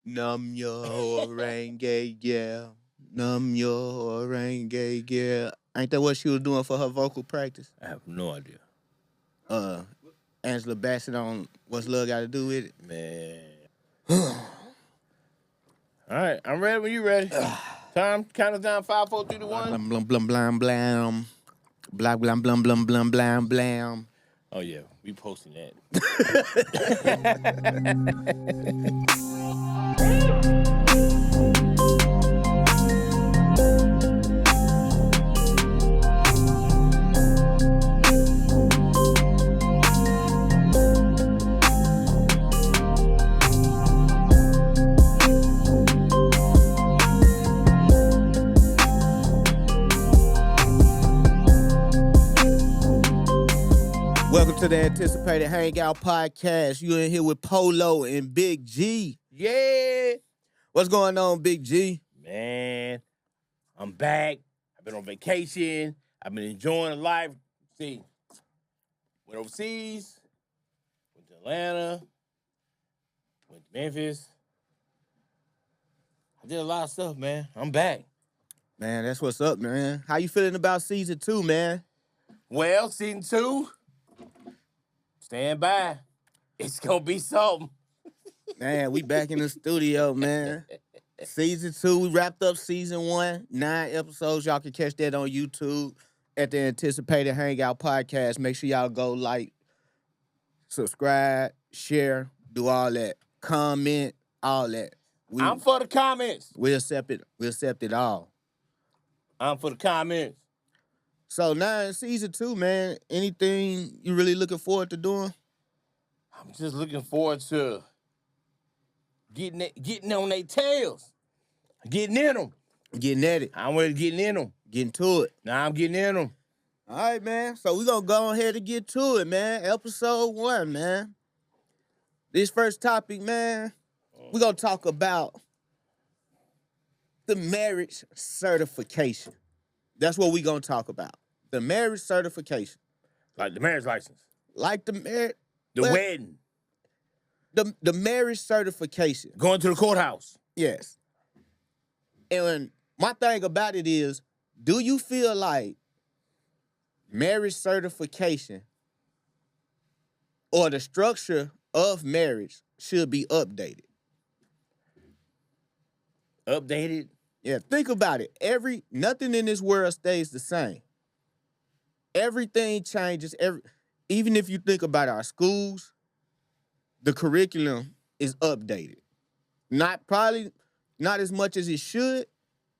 Numb your orange, yeah. Numb your orange, yeah. Ain't that what she was doing for her vocal practice? I have no idea. Uh, Angela Bassett on What's Love Got to Do with It? Man. All right, I'm ready when you ready. Time, count us down, 5, 4, 3, 2, 1. Blum, blum, blum, blum, blam. Blah, blum, blum, blum, blum, blam, blam. Oh, yeah, we posting that. Welcome to the anticipated Hangout podcast. You in here with Polo and Big G. Yeah. What's going on, Big G? Man, I'm back. I've been on vacation. I've been enjoying life. See, went overseas, went to Atlanta, went to Memphis. I did a lot of stuff, man. I'm back. Man, that's what's up, man. How you feeling about season 2, man? Well, season 2, stand by. It's going to be something. Man, we back in the studio, man. Season 2, we wrapped up season 1, 9 episodes. Y'all can catch that on YouTube at the anticipated Hangout podcast. Make sure y'all go like, subscribe, share, do all that. Comment, all that. I'm for the comments. We accept it. We accept it all. I'm for the comments. So now in season 2, man, anything you really looking forward to doing? I'm just looking forward to getting on their tails, getting in them. Getting at it. I'm ready getting in them. Getting to it. Now I'm getting in them. All right, man. So we're going to go ahead and get to it, man. Episode 1, man. This first topic, man, we're going to talk about the marriage certification. That's what we're going to talk about. The marriage certification. Like the marriage license. Like the marriage. The wedding. The marriage certification. Going to the courthouse. Yes. And my thing about it is, do you feel like marriage certification or the structure of marriage should be updated? Updated? Yeah, think about it. Nothing in this world stays the same. Everything changes. Even if you think about our schools, the curriculum is updated. Probably not as much as it should,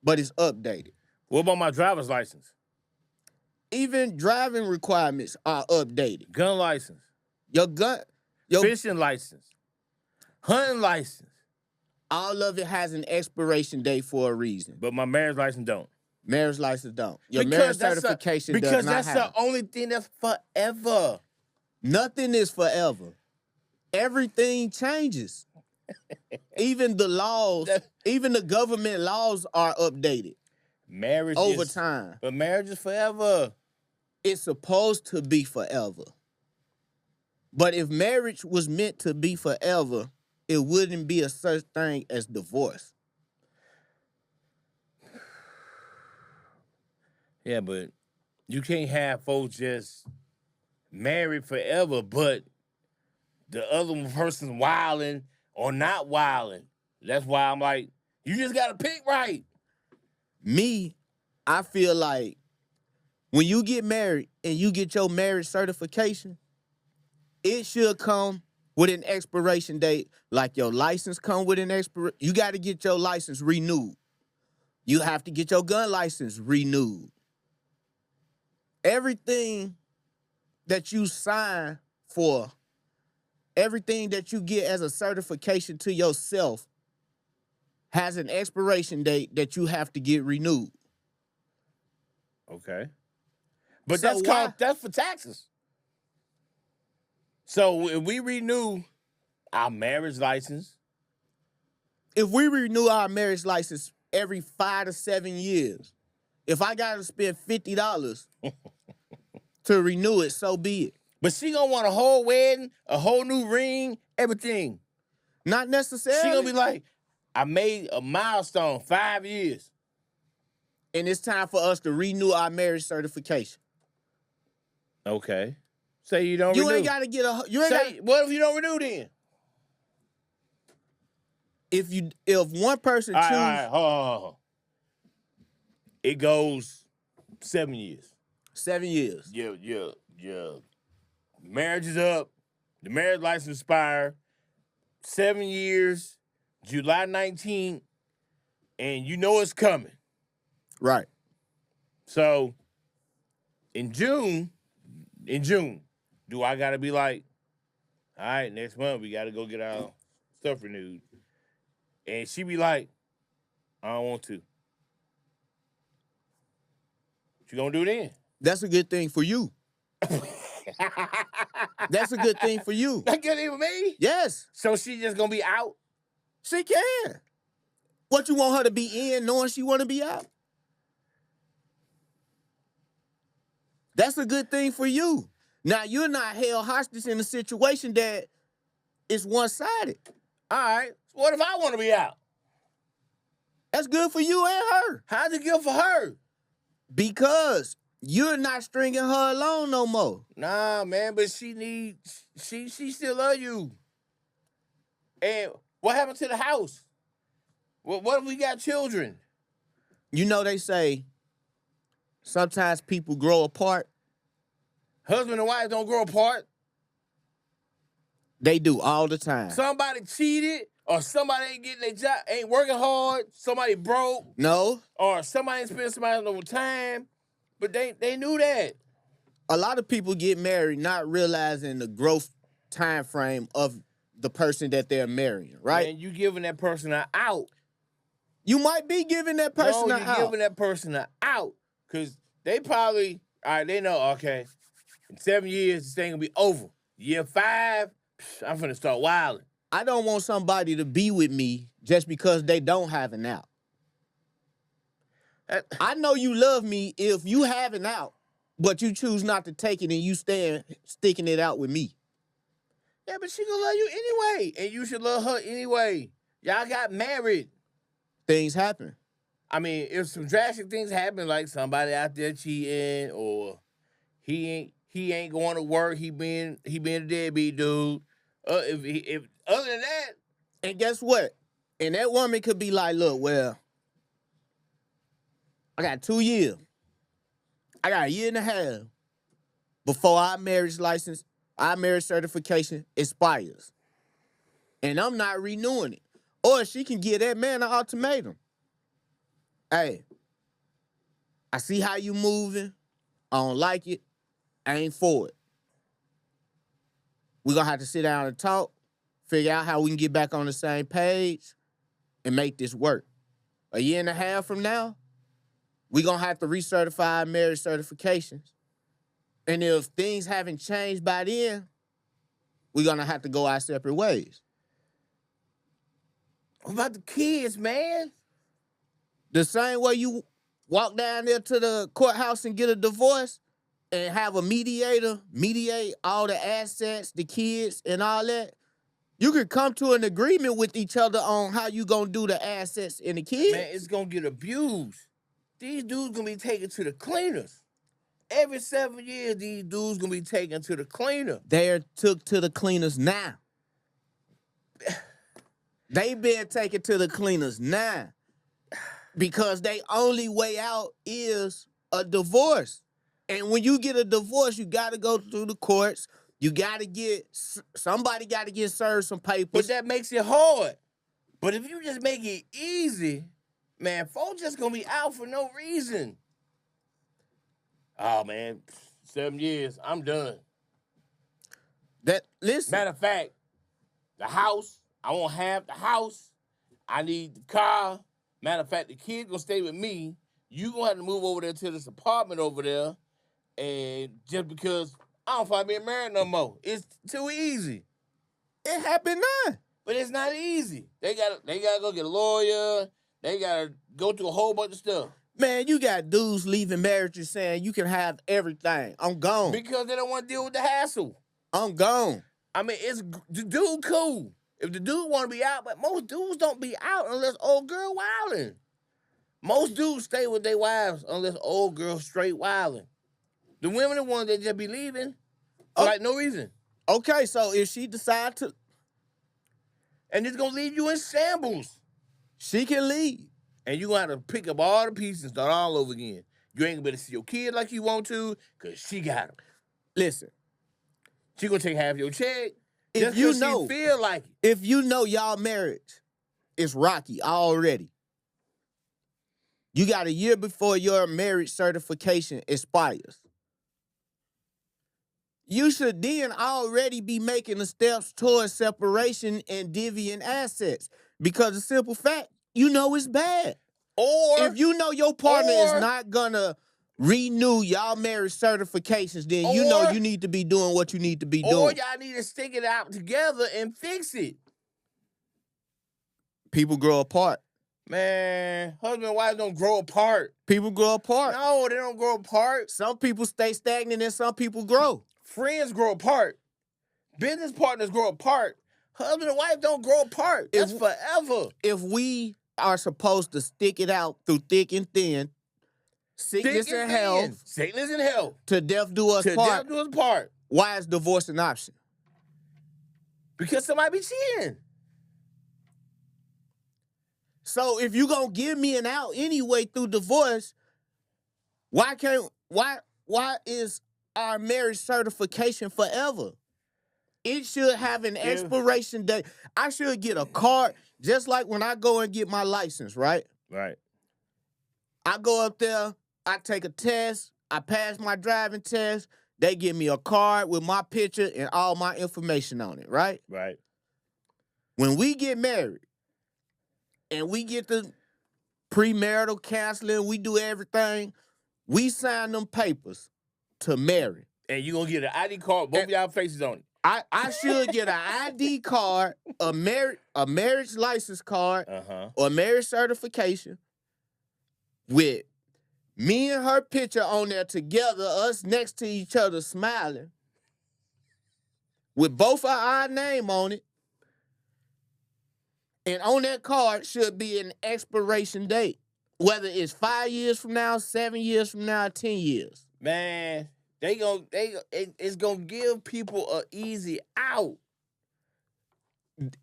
but it's updated. What about my driver's license? Even driving requirements are updated. Gun license. Your Fishing license. Hunting license. all of it has an expiration date for a reason. But my marriage license don't. Marriage license don't. Your marriage certification does not have. Because that's the only thing that's forever. Nothing is forever. Everything changes. Even the laws, even the government laws are updated. Marriage over time. But marriage is forever. It's supposed to be forever. But if marriage was meant to be forever, it wouldn't be a such thing as divorce. Yeah, but you can't have folks just married forever, but the other person's wilding or not wilding. That's why I'm like, you just got to pick right. Me, I feel like when you get married and you get your marriage certification, it should come with an expiration date. Like your license come with an expiration. You got to get your license renewed. You have to get your gun license renewed. Everything that you sign for, everything that you get as a certification to yourself has an expiration date that you have to get renewed. Okay. But So that's for taxes. So if we renew our marriage license. If we renew our marriage license every 5 to 7 years, if I got to spend $50 to renew it, so be it. But she gonna want a whole wedding, a whole new ring, everything. Not necessarily. She gonna be like, I made a milestone, 5 years. And it's time for us to renew our marriage certification. Okay. Say you don't You renew. ain't got to get a. You ain't Say, got. what if you don't renew then? If one person All choose, right, hold on. It goes 7 years. 7 years. Yeah. Marriage is up. The marriage license expire. 7 years, July 19th, and you know it's coming. Right. So in June, do I gotta be like, all right, next month we gotta go get our stuff renewed? And she be like, I don't want to. What you gonna do then? That's a good thing for you. That's a good thing for you. That good even me? Yes, So she just gonna be out? she can. What you want her to be in, knowing she want to be out? That's a good thing for you. Now you're not held hostage in a situation that is one-sided. All right. What if I want to be out? That's good for you and her How's it good for her? because you're not stringing her along no more. Nah, man, but she still love you. And what happened to the house? What if we got children? You know they say sometimes people grow apart. Husband and wife don't grow apart. They do all the time. Somebody cheated, or somebody ain't getting their job, ain't working hard, somebody broke, No, or somebody ain't spending somebody no time. But they knew that. a lot of people get married not realizing the growth time frame of the person that they're marrying, right? And you giving that person an out. You might be giving that person No, an you're out. giving that person an out. Because they probably, all right, they know, okay, in 7 years, this thing gonna be over. Year 5, I'm finna start wilding. I don't want somebody to be with me just because they don't have an out. I know you love me if you have an out, but you choose not to take it and you stand sticking it out with me. Yeah, but she gonna love you anyway. And you should love her anyway. Y'all got married. Things happen. I mean, if some drastic things happen, like somebody out there cheating, or he ain't going to work, he being a deadbeat dude. If other than that, And guess what? And that woman could be like, look, well, I got 2 years. I got a year and a half before our marriage license, our marriage certification expires. And I'm not renewing it. Or she can give that man an ultimatum. Hey, I see how you moving. I don't like it. I ain't for it. We're going to have to sit down and talk, figure out how we can get back on the same page and make this work. A year and a half from now, we're going to have to recertify our marriage certifications. And if things haven't changed by then, we're going to have to go our separate ways. what about the kids, man? The same way you walk down there to the courthouse and get a divorce and have a mediator mediate all the assets, the kids, and all that, you could come to an agreement with each other on how you going to do the assets and the kids. Man, it's gonna get abused. These dudes gonna be taken to the cleaners. Every 7 years, these dudes gonna be taken to the cleaner. They're took to the cleaners now. They been taken to the cleaners now because they only way out is a divorce. And when you get a divorce, you got to go through the courts. You got to get, somebody got to get served some But papers. that makes it hard. But if you just make it easy, man, folks just gonna be out for no reason. Oh man, 7 years, I'm done. Listen, Matter of fact, the house, I won't have the house. I need the car. Matter of fact, the kid gonna stay with me. You gonna have to move over there to this apartment over there. And just because I don't find being married no more. It's too easy. it happened now. But it's not easy. They gotta go get a lawyer. They gotta go through a whole bunch of stuff. Man, you got dudes leaving marriages saying you can have everything. I'm gone. Because they don't want to deal with the hassle. I'm gone. I mean, the dude cool. If the dude want to be out, but most dudes don't be out unless old girl wilding. Most dudes stay with their wives unless old girl straight wilding. The women are the ones that just be leaving for like no reason. Okay, so if she decide to, And it's gonna leave you in shambles. she can leave. And you gonna have to pick up all the pieces and start all over again. You ain't gonna be able to see your kid like you want to, cause she got them. Listen, She gonna take half your check. if Just you 'cause know, she feel like it. if you know y'all marriage is rocky already, you got a year before your marriage certification expires. You should then already be making the steps towards separation and divvying assets. Because the simple fact, you know it's bad. Or If you know your partner is not gonna renew y'all marriage certifications, then you know Or- you need to be doing what you need to be or doing. y'all need to stick it out together and fix it. People grow apart. Man, husband and wife don't grow apart. People grow apart. No, they don't grow apart. Some people stay stagnant and some people grow. Friends grow apart. Business partners grow apart. Husband and wife don't grow apart. That's forever. If we are supposed to stick it out through thick and thin, sickness Thick and thin. health, Sickness and health. to death do us To part, death do us part. why is divorce an option? Because somebody be cheating. So if you gonna give me an out anyway through divorce, why is our marriage certification forever? It should have an expiration date. I should get a card, just like when I go and get my license, right? Right. I go up there, I take a test, I pass my driving test, they give me a card with my picture and all my information on it, right? Right. When we get married and we get the premarital counseling, we do everything, we sign them papers to marry. And you gonna get an ID card, both of y'all faces on it. I should get an ID card, a marriage license card, or a marriage certification with me and her picture on there together, us next to each other smiling, with both of our name on it. And on that card should be an expiration date, whether it's 5 years from now, 7 years from now, 10 years. Man, it's gonna give people an easy out. And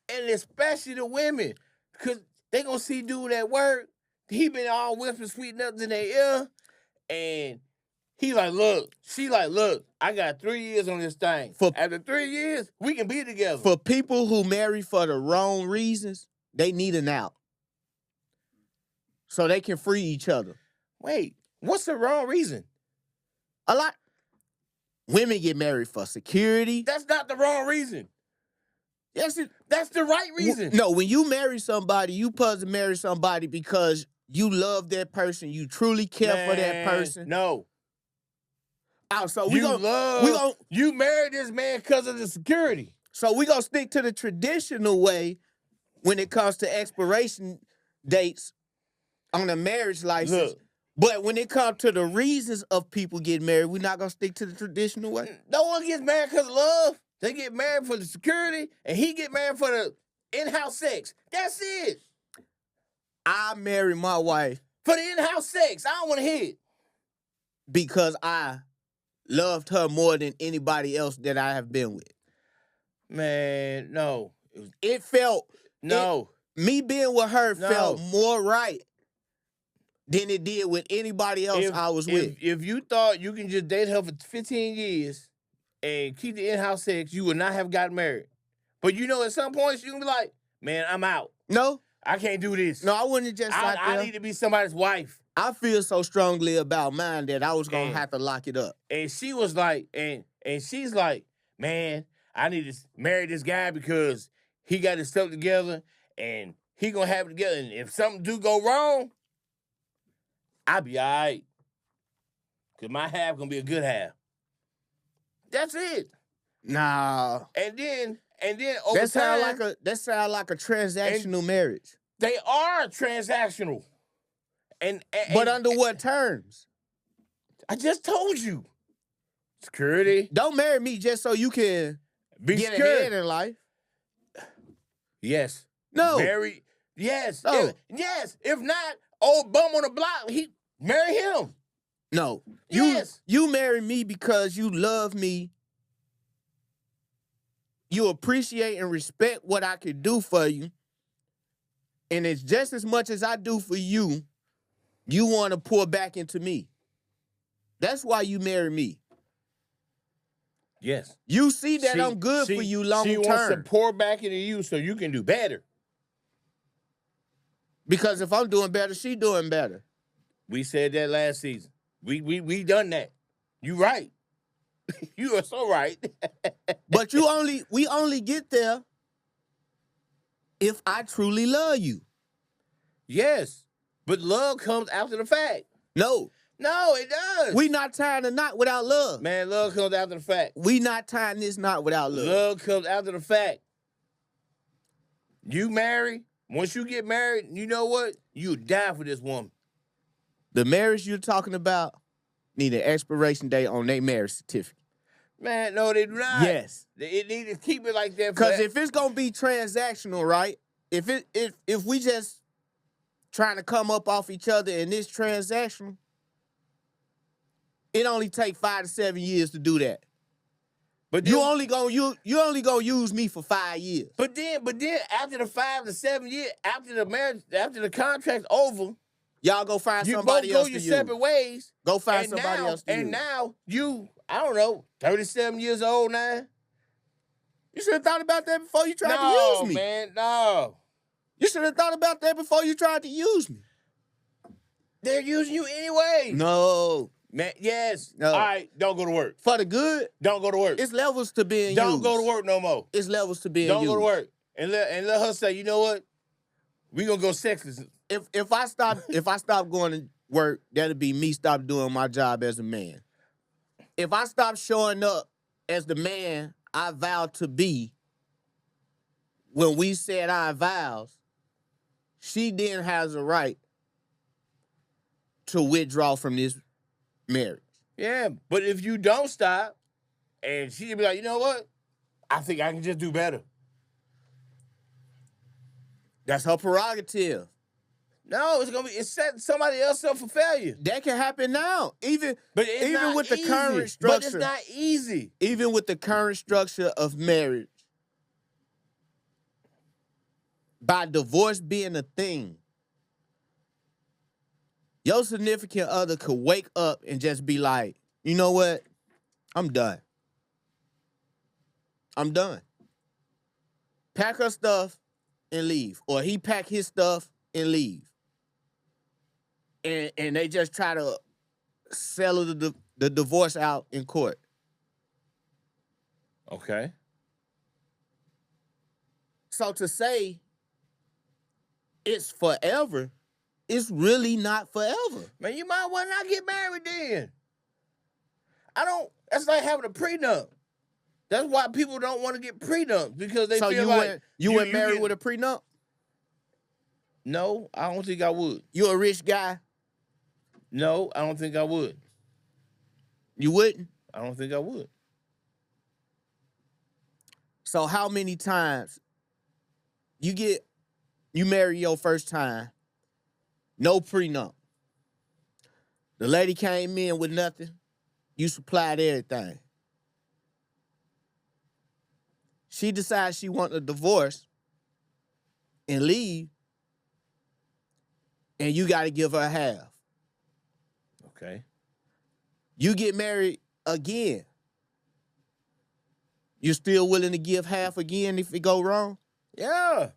especially the women. Because they gonna see dude at work. He been all whispering sweet nothings in their ear. And he like, look, she like, look, I got 3 years on this thing. After 3 years, we can be together. For people who marry for the wrong reasons, they need an out. So they can free each other. Wait, what's the wrong reason? A lot. Women get married for security. That's not the wrong reason. Yes, That's the right reason. No, when you marry somebody, you supposed to marry somebody because you love that person, you truly care for that person. No. So you married this man because of the security. So we gonna stick to the traditional way when it comes to expiration dates on a marriage license. Look. But when it comes to the reasons of people getting married, we're not gonna stick to the traditional way. No one gets married because of love. They get married for the security, and he get married for the in-house sex. That's it. I married my wife for the in-house sex. I don't want to hear it. Because I loved her more than anybody else that I have been with. Man, no. It felt... No. Me being with her felt more right than it did with anybody else I was with. If you thought you can just date her for 15 years and keep the in-house sex, you would not have gotten married. But you know, at some points, you can be like, man, I'm out. No. I can't do this. No, I wouldn't just I need to be somebody's wife. I feel so strongly about mine that I was going to have to lock it up. And she was like, and she's like, man, I need to marry this guy because he got his stuff together and he going to have it together. And if something do go wrong, I'll be all right. Because my half going to be a good half. That's it. Nah. And then over time, that sound like a transactional marriage. They are transactional. But under what terms? I just told you. Security. Don't marry me just so you can get ahead in life. Yes. No. Marry. Yes. No. Yes. If not, old bum on the block, he marry him. No. Yes. You marry me because you love me. You appreciate and respect what I could do for you. And it's just as much as I do for you, you want to pour back into me. That's why you marry me. Yes. You see that I'm good for you long term. She wants to pour back into you so you can do better. Because if I'm doing better, she doing better. We said that last season. We done that. You right. You are so right. But we only get there if I truly love you. Yes. But love comes after the fact. No. No, it does. We not tying a knot without love. Man, love comes after the fact. We not tying this knot without love. Love comes after the fact. You marry, once you get married, you know what? You die for this woman. The marriage you're talking about need an expiration date on their marriage certificate. Man, no, they do not. Yes. They need to keep it like that. Because if it's gonna be transactional, right? If we just trying to come up off each other in this transactional, it only take 5 to 7 years to do that. But then, you only gonna use me for 5 years. But then after the 5 to 7 years, after the marriage, after the contract's over, y'all go find somebody else to use. You both go your separate ways. Go find somebody else to use. And now you, I don't know, 37 years old now. You should have thought about that before you tried to use me. No, man, no. You should have thought about that before you tried to use me. They're using you anyway. No. Man, yes. No. All right, don't go to work. For the good. Don't go to work. It's levels to being used. Don't go to work no more. It's levels to being used. Don't go to work. And let her say, you know what? We gonna go sexless. If I stop going to work, that'll be me stop doing my job as a man. If I stop showing up as the man I vowed to be when we said our vows, she then has a right to withdraw from this marriage. Yeah, but if you don't stop, and she'll be like, you know what? I think I can just do better. That's her prerogative. No, it's setting somebody else up for failure. That can happen now. Even with the current structure. But it's not easy. Even with the current structure of marriage, by divorce being a thing, your significant other could wake up and just be like, you know what? I'm done. I'm done. Pack her stuff and leave. Or he pack his stuff and leave. And they just try to settle the divorce out in court. Okay. So to say it's forever, it's really not forever. Man, you might well not get married then. That's like having a prenup. That's why people don't want to get prenups, because they feel like... You went married with a prenup? No, I don't think I would. You a rich guy? No, I don't think I would. You wouldn't? I don't think I would. So how many times you marry your first time, no prenup. The lady came in with nothing. You supplied everything. She decides she wants a divorce and leave, and you got to give her half. Okay. You get married again. You still willing to give half again if it go wrong? Yeah.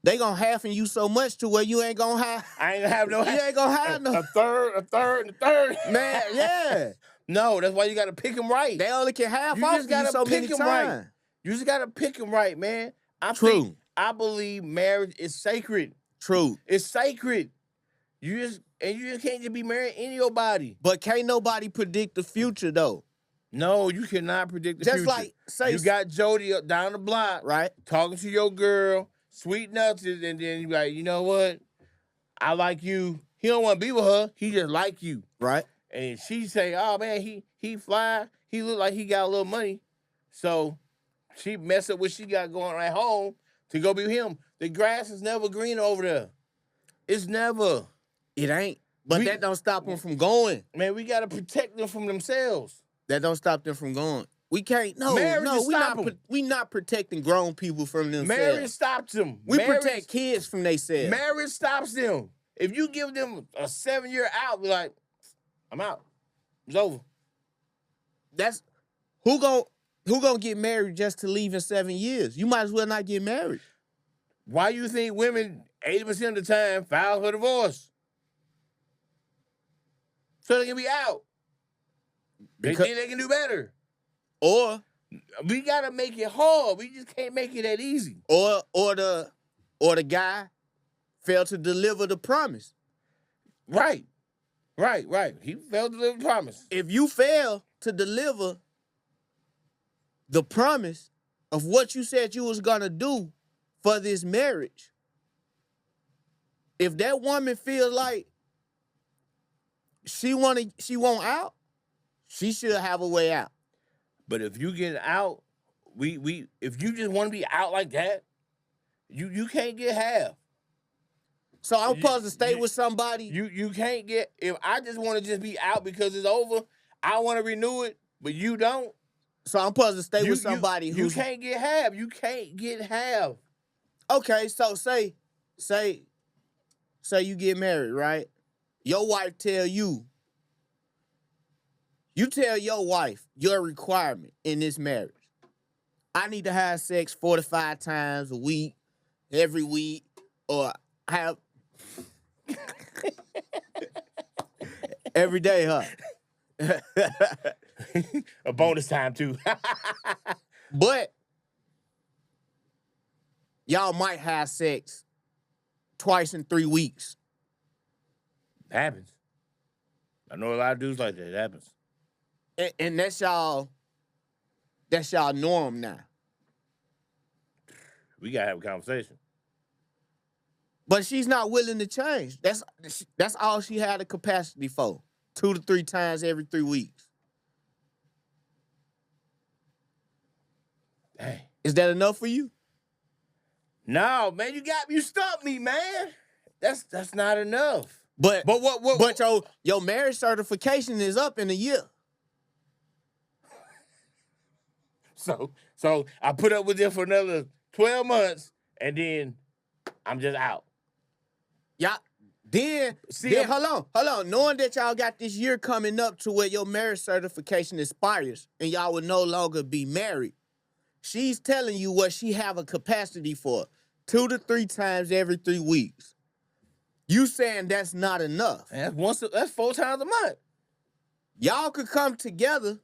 They gonna half-in you so much to where you ain't gonna have. I ain't gonna have no. You ain't gonna have no. A third, and a third. Man, yeah. No, that's why you gotta pick them right. They only can half you off just gotta you so pick many them times. right. You just gotta pick them right, man. True. I believe marriage is sacred. True. It's sacred. You just can't just be married anybody. But can't nobody predict the future though. No, you cannot predict the future. Just like say you got Jody up down the block, right? Talking to your girl, sweet nuts, and then you be like, you know what? I like you. He don't want to be with her. He just like you, right? And she say, oh man, he fly. He look like he got a little money. So she mess up what she got going on at home to go be with him. The grass is never green over there. It's never. It ain't. But We- that don't stop them from going. Man, we gotta protect them from themselves. That don't stop them from going. We can't. Marriage No. is stop 'em. We not protecting grown people from themselves. Marriage stops them. We Marriage- protect kids from themselves. Marriage stops them. If you give them a 7-year out, be like, I'm out. It's over. That's who gonna get married just to leave in 7 years? You might as well not get married. Why you think women 80% of the time file for divorce? So they can be out. They Because- think they can do better. Or We gotta make it hard. We just can't make it that easy. or the guy failed to deliver the promise. Right. He failed to deliver the promise. If you fail to deliver the promise of what you said you was gonna do for this marriage, if that woman feels like she want out, she should have a way out. But if you get out, if you just want to be out like that, you can't get half. So I'm You- supposed to stay you- with somebody. You can't get, if I just want to just be out because it's over, I want to renew it, but you don't. So I'm supposed to stay You- with somebody you who's can't get half. You can't get half. okay. So say you get married, right? Your wife tell you tell your wife your requirement in this marriage. I need to have sex 4 to 5 times a week, every week, or have every day, huh? A bonus time too. But y'all might have sex twice in 3 weeks. Happens. I know a lot of dudes like that. It happens. And that's y'all norm now. We gotta have a conversation. But she's not willing to change. That's all she had the capacity for. 2 to 3 times every 3 weeks. Dang. Is that enough for you? No, man, you stumped me, man. That's not enough. But what But your marriage certification is up in a year. So I put up with it for another 12 months and then I'm just out. Y'all then hold on. Knowing that y'all got this year coming up to where your marriage certification expires and y'all will no longer be married, she's telling you what she have a capacity for 2 to 3 times every 3 weeks. You saying that's not enough. And that's 4 times a month. Y'all could come together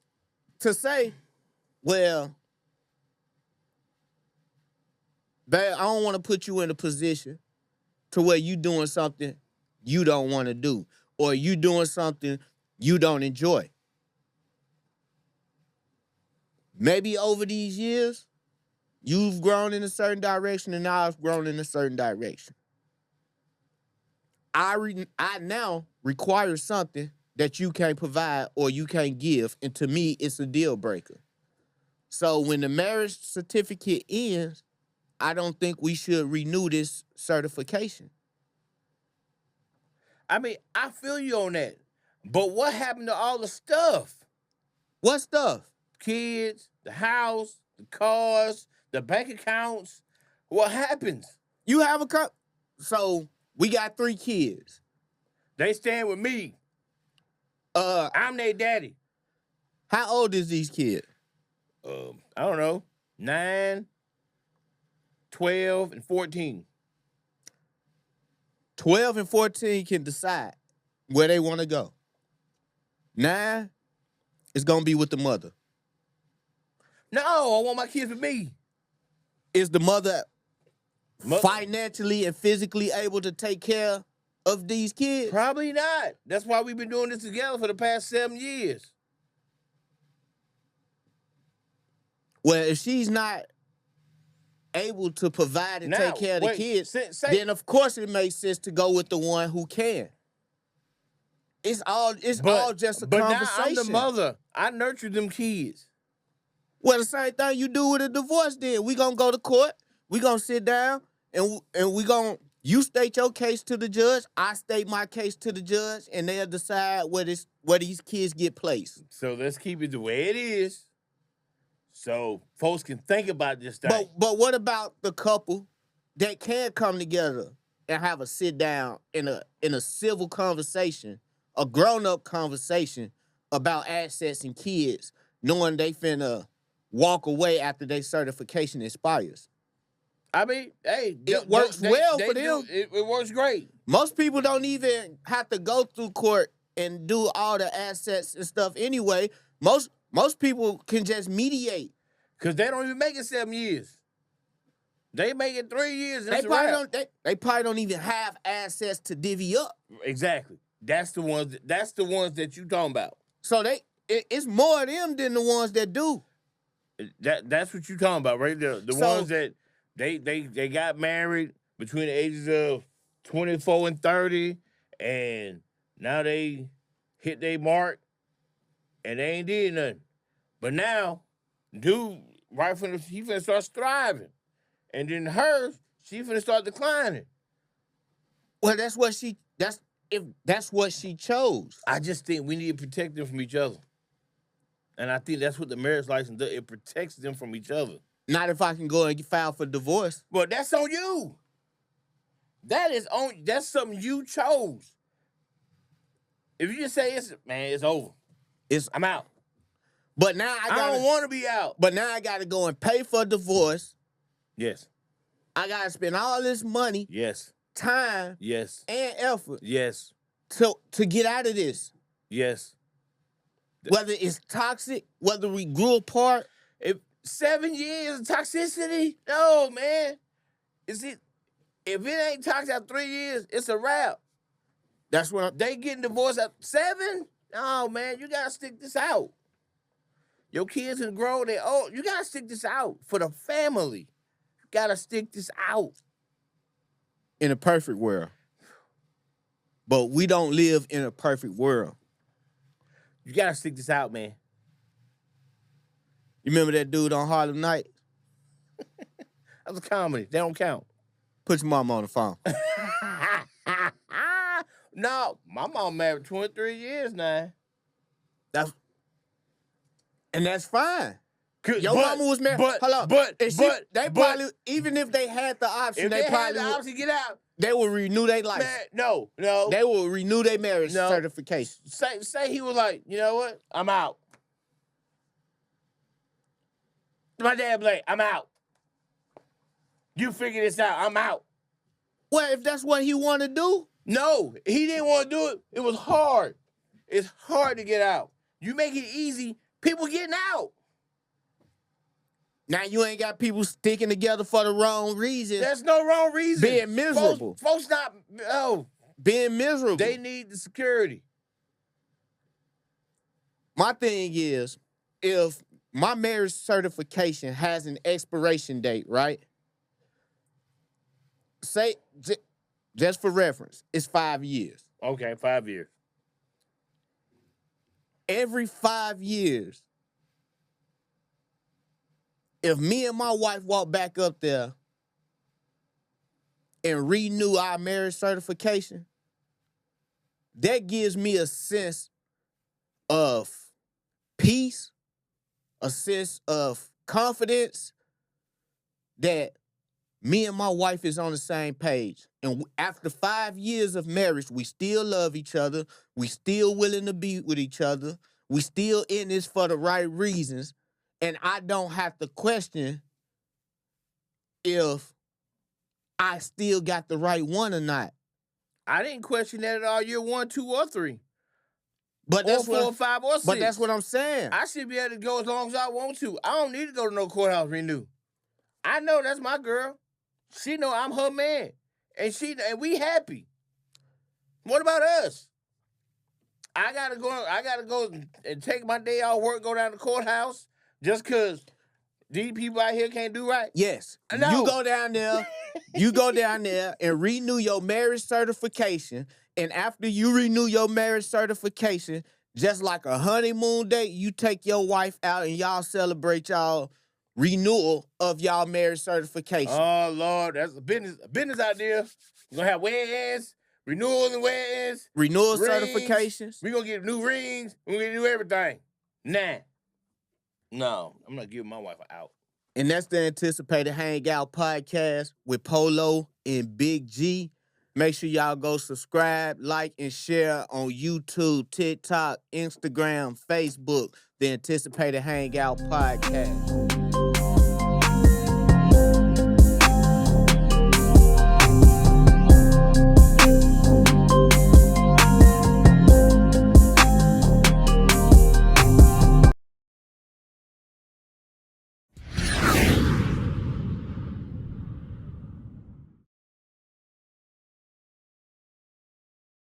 to say, well, babe, I don't want to put you in a position to where you doing something you don't want to do, or you doing something you don't enjoy. Maybe over these years, you've grown in a certain direction and I've grown in a certain direction. I now require something that you can't provide or you can't give, and to me, it's a deal breaker. So when the marriage certificate ends, I don't think we should renew this certification. I mean, I feel you on that. But what happened to all the stuff? What stuff? Kids, the house, the cars, the bank accounts. What happens? You have a cup. So we got 3 kids. They stand with me. Uh, I'm their daddy. how old is these kids? I don't know. 9, 12, and 14. 12 and 14 can decide where they want to go. 9 is going to be with the mother. No, I want my kids with me. Is the mother Mother- financially and physically able to take care of these kids? Probably not. That's why we've been doing this together for the past 7 years. Well, if she's not able to provide and Now, take care of the wait, kids, say- then of course it makes sense to go with the one who can. It's all just a But now conversation. I'm the mother. I nurtured them kids. Well, the same thing you do with a divorce then. We gonna go to court. We gonna sit down and we gonna you state your case to the judge. I state my case to the judge, and they'll decide where these kids get placed. So let's keep it the way it is, so folks can think about this thing. But what about the couple that can come together and have a sit down in a civil conversation, a grown up conversation about assets and kids, knowing they finna walk away after their certification expires? I mean, hey, It works well for them. It works great. Most people don't even have to go through court and do all the assets and stuff anyway. Most people can just mediate. Because they don't even make it 7 years. They make it 3 years. And They probably don't even have assets to divvy up. Exactly. That's the ones that you talking about. So it's more of them than the ones that do. That's what you talking about, right there. The ones that they got married between the ages of 24 and 30, and now they hit their mark and they ain't did nothing. But now, dude, right from he finna start thriving. And then she finna start declining. Well, that's what she chose. I just think we need to protect them from each other. And I think that's what the marriage license does. It protects them from each other. Not if I can go and file for divorce. But that's on you. That's something you chose. If you just say it's over. I'm out. But now I don't want to be out. But now I gotta go and pay for divorce. Yes. I gotta spend all this money, yes, time, yes, and effort, yes, to get out of this. Yes. Whether it's toxic, whether we grew apart. If 7 years of toxicity, no, man. If it ain't toxic after 3 years, it's a wrap. That's what they getting divorced at 7? No, man, you gotta stick this out. Your kids can grow, they old. You gotta stick this out for the family. You gotta stick this out. In a perfect world. But we don't live in a perfect world. You gotta stick this out, man. You remember that dude on Harlem Night? That was a comedy. They don't count. Put your mama on the phone. No, my mom married 23 years now. That's fine. Your mama was married. Hold on. They probably, even if they had the option, they probably had the option to get out. They will renew their license. Man, no. They will renew their marriage certification. Say he was like, you know what? I'm out. My dad be like, I'm out. You figure this out. I'm out. Well, if that's what he want to do. No, he didn't want to do it. It was hard. It's hard to get out. You make it easy, people getting out. Now you ain't got people sticking together for the wrong reason. There's no wrong reason. Being miserable. Folks not, being miserable. They need the security. My thing is, if my marriage certification has an expiration date, right? Say, just for reference, it's 5 years. Okay, 5 years. Every 5 years, if me and my wife walk back up there and renew our marriage certification, that gives me a sense of peace, a sense of confidence that me and my wife is on the same page. And after 5 years of marriage, we still love each other. We still willing to be with each other. We still in this for the right reasons. And I don't have to question if I still got the right one or not. I didn't question that at all. Year 1, 2, or 3. But that's 4, 5, or 6. But that's what I'm saying. I should be able to go as long as I want to. I don't need to go to no courthouse renew. I know that's my girl. She know I'm her man. And we happy. What about us? I gotta go and take my day off work, go down to the courthouse just because these people out here can't do right? Yes. No. You go down there and renew your marriage certification. And after you renew your marriage certification, Just like a honeymoon date, you take your wife out and y'all celebrate y'all renewal of y'all marriage certification. Oh Lord, that's a business idea. We're gonna have weddings, renewals and weddings, Renewal rings. certifications. We're gonna get new rings, we're gonna do everything. Nah. No, I'm not giving my wife an out. And that's the anticipated Hangout podcast with Polo and Big G. Make sure y'all go subscribe, like, and share on YouTube, TikTok, Instagram, Facebook, the anticipated Hangout podcast.